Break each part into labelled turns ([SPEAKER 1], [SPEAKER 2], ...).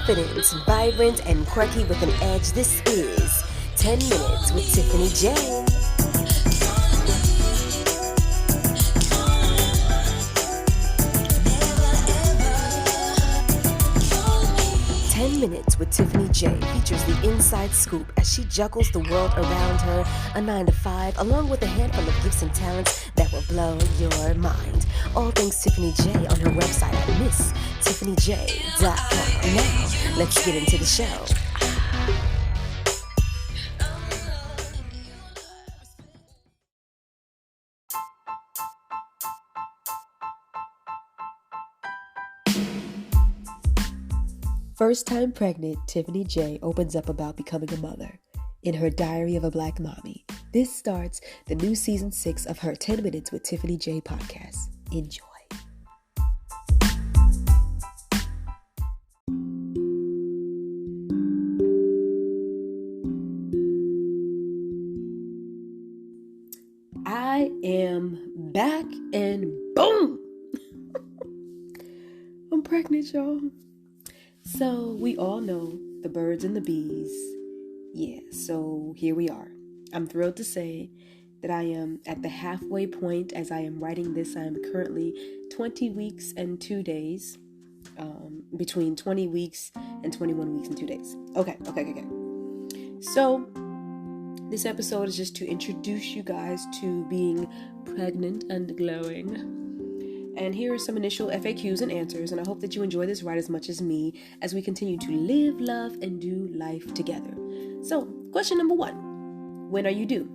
[SPEAKER 1] Confident, vibrant, and quirky with an edge, this is 10 Minutes with Tiffany J. 10 Minutes with Tiffany J features the inside scoop as she juggles the world around her, a 9 to 5, along with a handful of gifts and talents that will blow your mind. All things Tiffany J on her website at MissTiffanyJ.com. Now, let's get into the show. First time pregnant, Tiffany J opens up about becoming a mother. In her Diary of a Black Mommy, this starts the new season 6 of her 10 Minutes with Tiffany J podcast. Enjoy. I am back and boom! I'm pregnant, y'all. So we all know the birds and the bees. Yeah, so here we are. I'm thrilled to say that I am at the halfway point as I am writing this. I am currently 20 weeks and 2 days. Between 20 weeks and 21 weeks and 2 days. Okay. So this episode is just to introduce you guys to being pregnant and glowing. And here are some initial FAQs and answers, and I hope that you enjoy this ride as much as me as we continue to live, love, and do life together. So, question number 1. When are you due?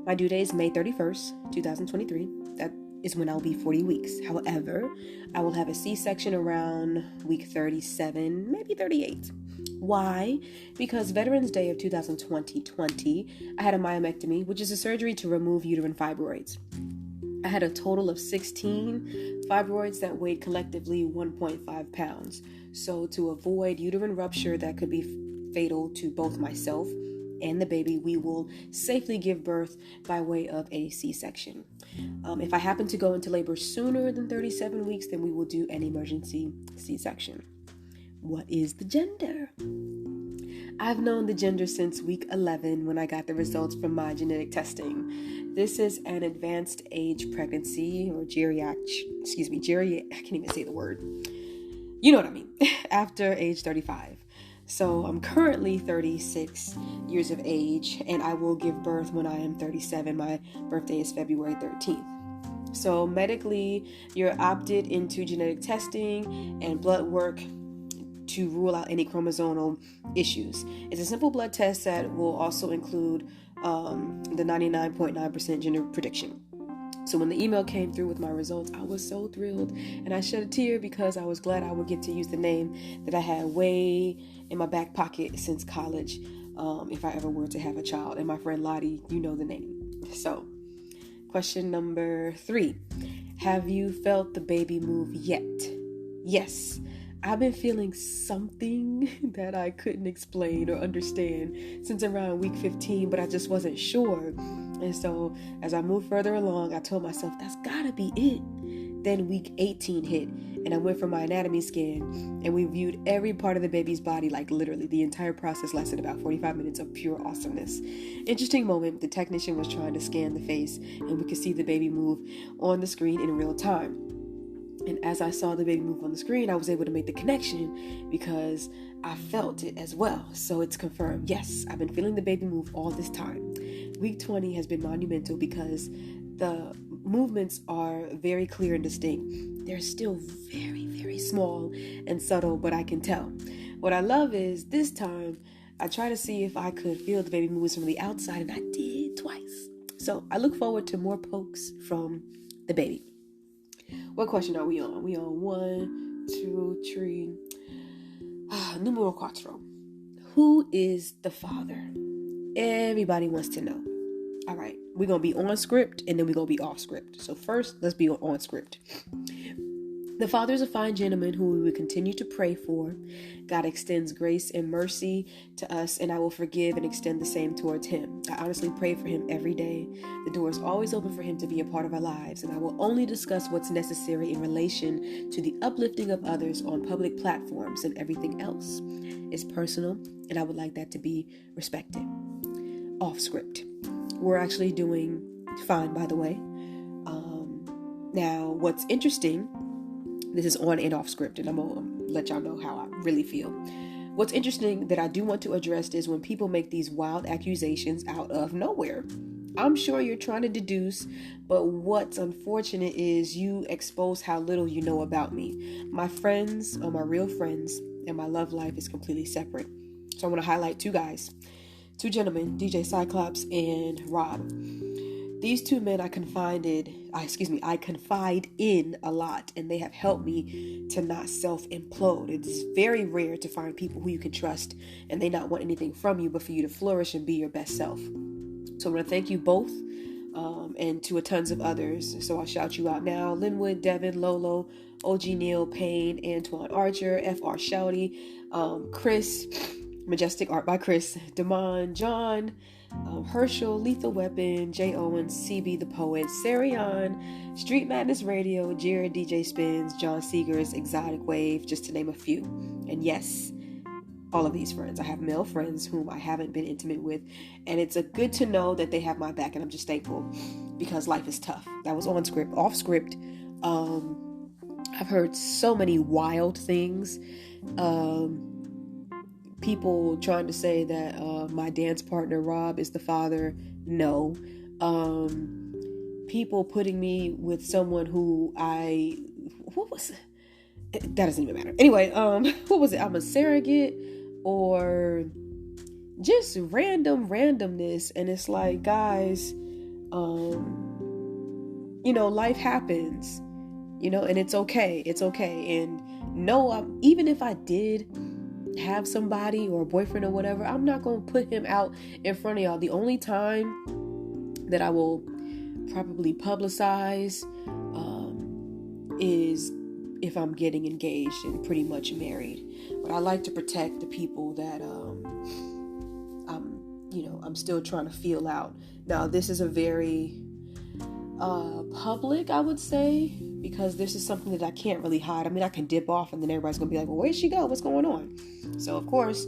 [SPEAKER 1] My due date is May 31st, 2023. That is when I'll be 40 weeks. However, I will have a C-section around week 37, maybe 38. Why? Because Veterans Day of 2020, I had a myomectomy, which is a surgery to remove uterine fibroids. I had a total of 16 fibroids that weighed collectively 1.5 pounds. So to avoid uterine rupture that could be fatal to both myself and the baby, we will safely give birth by way of a C-section. If I happen to go into labor sooner than 37 weeks, then we will do an emergency C-section. What is the gender? I've known the gender since week 11 when I got the results from my genetic testing. This is an advanced age pregnancy or I can't even say the word. You know what I mean. After age 35. So I'm currently 36 years of age and I will give birth when I am 37. My birthday is February 13th. So medically, you're opted into genetic testing and blood work to rule out any chromosomal issues. It's a simple blood test that will also include the 99.9% gender prediction. So when the email came through with my results, I was so thrilled and I shed a tear because I was glad I would get to use the name that I had way in my back pocket since college if I ever were to have a child. And my friend Lottie, you know the name. So question number 3. Have you felt the baby move yet? Yes. I've been feeling something that I couldn't explain or understand since around week 15, but I just wasn't sure. And so as I moved further along, I told myself, that's gotta be it. Then week 18 hit, and I went for my anatomy scan, and we viewed every part of the baby's body, like literally the entire process lasted about 45 minutes of pure awesomeness. Interesting moment, the technician was trying to scan the face, and we could see the baby move on the screen in real time. And as I saw the baby move on the screen, I was able to make the connection because I felt it as well. So it's confirmed. Yes, I've been feeling the baby move all this time. Week 20 has been monumental because the movements are very clear and distinct. They're still very, very small and subtle, but I can tell. What I love is this time, I try to see if I could feel the baby moves from the outside, and I did twice. So I look forward to more pokes from the baby. What question are we on? We on 1, 2, 3. Numero cuatro. Who is the father? Everybody wants to know. All right, we're going to be on script and then we're going to be off script. So first, let's be on script. The Father is a fine gentleman who we will continue to pray for. God extends grace and mercy to us, and I will forgive and extend the same towards him. I honestly pray for him every day. The door is always open for him to be a part of our lives, and I will only discuss what's necessary in relation to the uplifting of others on public platforms, and everything else is personal, and I would like that to be respected. Off script. We're actually doing fine, by the way. Now, what's interesting, this is on and off script, and I'm going to let y'all know how I really feel. What's interesting that I do want to address is when people make these wild accusations out of nowhere. I'm sure you're trying to deduce, but what's unfortunate is you expose how little you know about me. My friends are my real friends, and my love life is completely separate. So I want to highlight two gentlemen, DJ Cyclops and Rob. These two men I confide in a lot, and they have helped me to not self-implode. It's very rare to find people who you can trust and they not want anything from you but for you to flourish and be your best self. So I want to thank you both and to tons of others. So I'll shout you out now. Linwood, Devin, Lolo, OG Neil, Payne, Antoine Archer, FR Shouty, Chris, Majestic Art by Chris, Damon, John, Herschel, Lethal Weapon, Jay Owens, CB the Poet, Sarion, Street Madness Radio, Jared DJ Spins, John Seegers, Exotic Wave, just to name a few. And yes, all of these friends. I have male friends whom I haven't been intimate with, and it's a good to know that they have my back, and I'm just thankful because life is tough. That was on script. Off script, I've heard so many wild things. People trying to say that my dance partner Rob is the father. No. People putting me with someone who that doesn't even matter. Anyway, what was it? I'm a surrogate or just randomness. And it's like, guys, life happens, and it's okay. It's okay. And no, even if I did have somebody or a boyfriend or whatever, I'm not going to put him out in front of y'all. The only time that I will probably publicize is if I'm getting engaged and pretty much married. But I like to protect the people that I'm still trying to feel out. Now, this is a very public, I would say, because this is something that I can't really hide. I mean, I can dip off and then everybody's gonna be like, well, where'd she go? What's going on? So of course,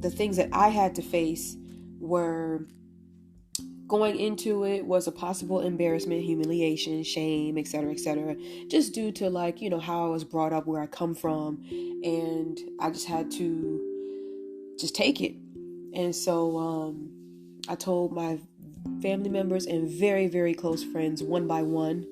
[SPEAKER 1] the things that I had to face were going into it was a possible embarrassment, humiliation, shame, etc., just due to how I was brought up, where I come from, and I just had to just take it. And so I told my family members and very, very close friends one by one,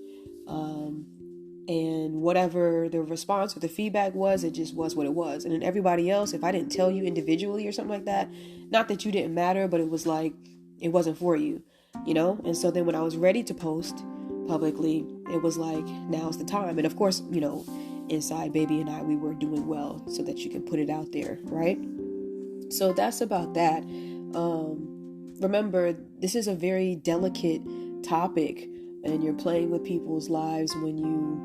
[SPEAKER 1] and whatever the response or the feedback was, it just was what it was. And then everybody else, if I didn't tell you individually or something like that, not that you didn't matter, but it was like it wasn't for you, and so then when I was ready to post publicly, it was like, now's the time. And of course, inside baby and I, we were doing well so that you can put it out there, right? So that's about that. Remember, this is a very delicate topic, and you're playing with people's lives when you,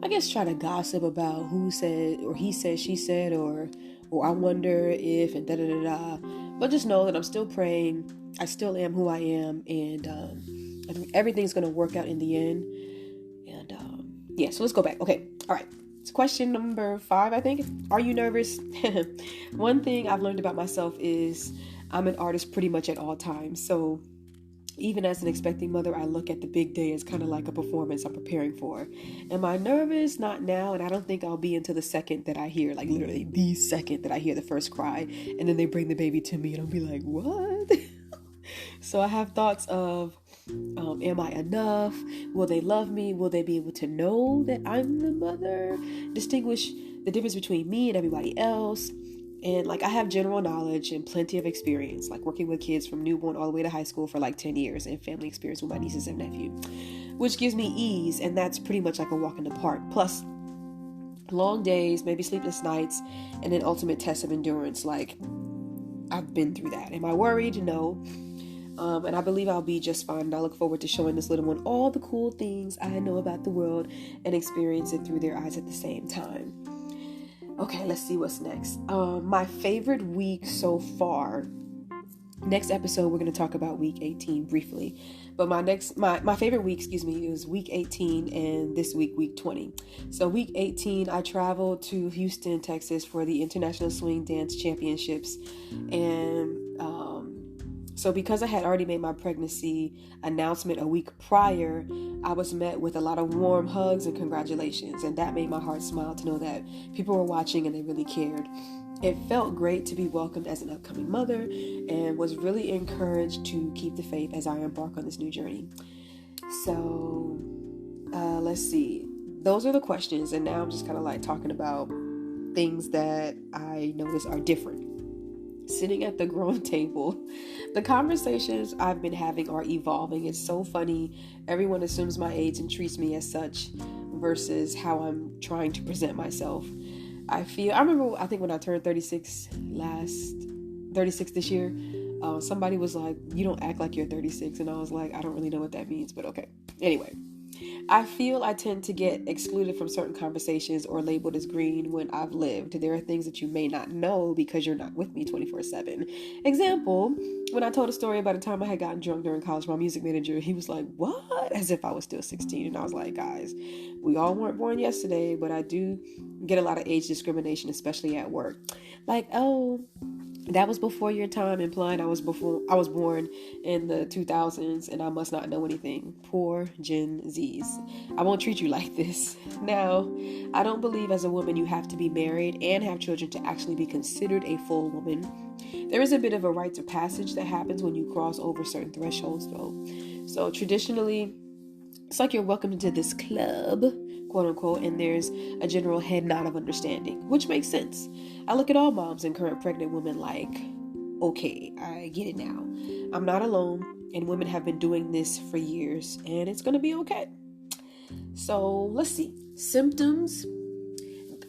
[SPEAKER 1] I guess, try to gossip about who said, or he said, she said, or I wonder if, and da-da-da-da. But just know that I'm still praying. I still am who I am, and I think everything's going to work out in the end. And so let's go back. Okay, all right. It's question number 5, I think. Are you nervous? One thing I've learned about myself is I'm an artist pretty much at all times. So even as an expecting mother, I look at the big day as kind of like a performance I'm preparing for. Am I nervous? Not now. And I don't think I'll be until the second that I hear, like literally the second that I hear the first cry. And then they bring the baby to me and I'll be like, what? So I have thoughts of, am I enough? Will they love me? Will they be able to know that I'm the mother? Distinguish the difference between me and everybody else. And I have general knowledge and plenty of experience, working with kids from newborn all the way to high school for 10 years, and family experience with my nieces and nephew, which gives me ease. And that's pretty much like a walk in the park. Plus long days, maybe sleepless nights, and then ultimate tests of endurance. I've been through that. Am I worried? No. And I believe I'll be just fine. And I look forward to showing this little one all the cool things I know about the world and experience it through their eyes at the same time. Okay, let's see what's next. My favorite week so far. Next episode, we're going to talk about week 18 briefly. But my favorite week, is week 18 and this week 20. So week 18, I traveled to Houston, Texas for the International Swing Dance Championships. And so because I had already made my pregnancy announcement a week prior, I was met with a lot of warm hugs and congratulations. And that made my heart smile to know that people were watching and they really cared. It felt great to be welcomed as an upcoming mother and was really encouraged to keep the faith as I embark on this new journey. So let's see. Those are the questions. And now I'm just kind of like talking about things that I notice are different. Sitting at the grown table, the conversations I've been having are evolving. It's so funny. Everyone assumes my age and treats me as such versus how I'm trying to present myself. I think when I turned 36 this year, somebody was like, you don't act like you're 36. And I was like, I don't really know what that means, but okay. Anyway, I feel I tend to get excluded from certain conversations or labeled as green when I've lived. There are things that you may not know because you're not with me 24/7. Example, when I told a story about a time I had gotten drunk during college, my music manager, he was like, what? As if I was still 16. And I was like, guys, we all weren't born yesterday, but I do get a lot of age discrimination, especially at work. Like, oh, that was before your time, implying I was born in the 2000s and I must not know anything. Poor Gen Zs. I won't treat you like this. Now, I don't believe as a woman you have to be married and have children to actually be considered a full woman. There is a bit of a rite of passage that happens when you cross over certain thresholds, though. So traditionally, it's like you're welcome into this club, quote unquote, and there's a general head nod of understanding, which makes sense. I look at all moms and current pregnant women like, okay, I get it now. I'm not alone, and women have been doing this for years, and it's going to be okay. So let's see. Symptoms.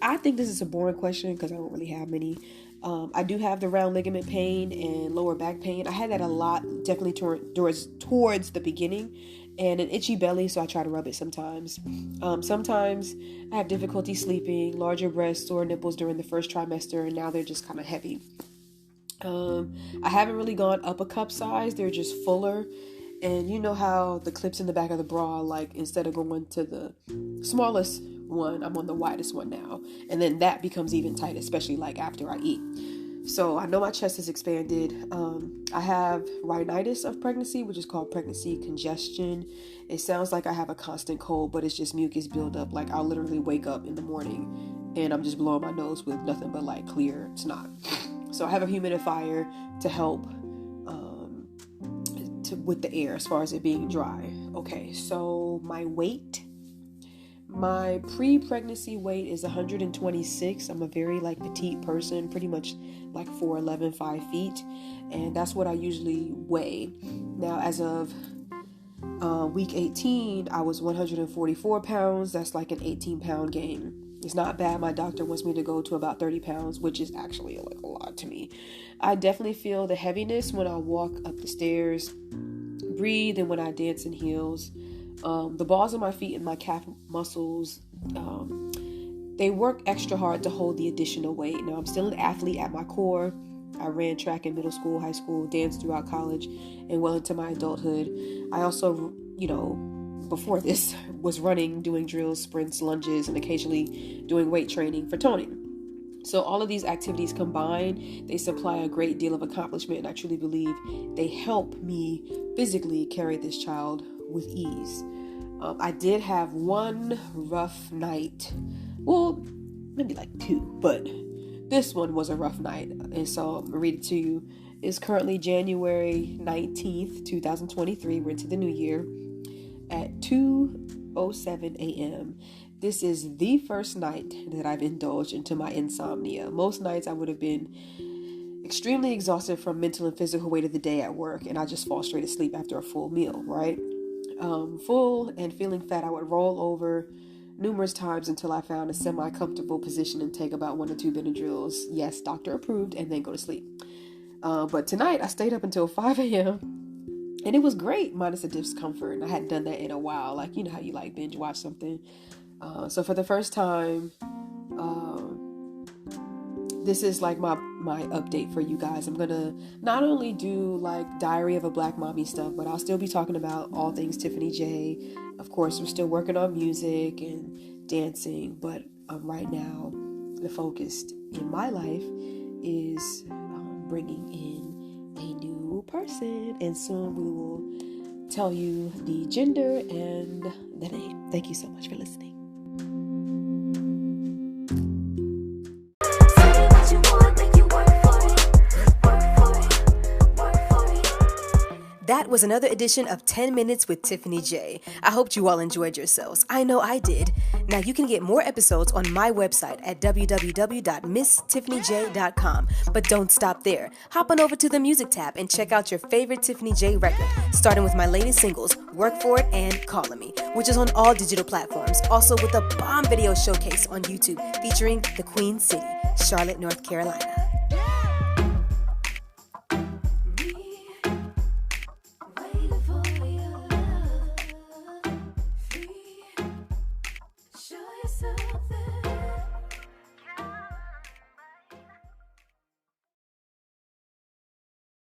[SPEAKER 1] I think this is a boring question because I don't really have many. I do have the round ligament pain and lower back pain. I had that a lot, definitely towards the beginning, and an itchy belly, so I try to rub it sometimes. Sometimes I have difficulty sleeping, larger breasts, sore nipples during the first trimester, and now they're just kind of heavy. I haven't really gone up a cup size. They're just fuller. And you know how the clips in the back of the bra, like instead of going to the smallest one, I'm on the widest one now. And then that becomes even tight, especially like after I eat. So I know my chest is expanded. I have rhinitis of pregnancy, which is called pregnancy congestion. It sounds like I have a constant cold, but it's just mucus buildup. Like I'll literally wake up in the morning and I'm just blowing my nose with nothing but like clear snot. So I have a humidifier to help with the air as far as it being dry. Okay, so my weight. My pre-pregnancy weight is 126. I'm a very petite person, pretty much 4'11", 5 feet, and that's what I usually weigh. Now, as of week 18, I was 144 pounds. That's like an 18-pound gain. It's not bad. My doctor wants me to go to about 30 pounds, which is actually a lot to me. I definitely feel the heaviness when I walk up the stairs, breathe, and when I dance in heels. The balls of my feet and my calf muscles, they work extra hard to hold the additional weight. Now, I'm still an athlete at my core. I ran track in middle school, high school, danced throughout college, and well into my adulthood. I also, before this, was running, doing drills, sprints, lunges, and occasionally doing weight training for toning. So all of these activities combined, they supply a great deal of accomplishment, and I truly believe they help me physically carry this child with ease. I did have one rough night, well, maybe two, but this one was a rough night, and so I'm gonna read it to you. It's currently January 19th, 2023. We're into the new year at 2:07 a.m. This is the first night that I've indulged into my insomnia. Most nights I would have been extremely exhausted from mental and physical weight of the day at work, and I just fall straight asleep after a full meal, right? Full and feeling fat, I would roll over numerous times until I found a semi-comfortable position and take about 1 or 2 Benadryls. Yes, doctor approved, and then go to sleep. But tonight I stayed up until 5 a.m. And it was great, minus the discomfort. And I hadn't done that in a while. Like, you know how you like binge watch something. So for the first time, this is like my update for you guys. I'm gonna not only do like Diary of a Black Mommy stuff, but I'll still be talking about all things Tiffany J. Of course, we're still working on music and dancing, but right now the focus in my life is bringing in a new person, and soon we will tell you the gender and the name. Thank you so much for listening. That was another edition of 10 Minutes with Tiffany J. I hope you all enjoyed yourselves. I know I did. Now you can get more episodes on my website at www.misstiffanyj.com. But don't stop there. Hop on over to the music tab and check out your favorite Tiffany J record, starting with my latest singles, Work For It and Callin' Me, which is on all digital platforms. Also with a bomb video showcase on YouTube featuring the Queen City, Charlotte, North Carolina.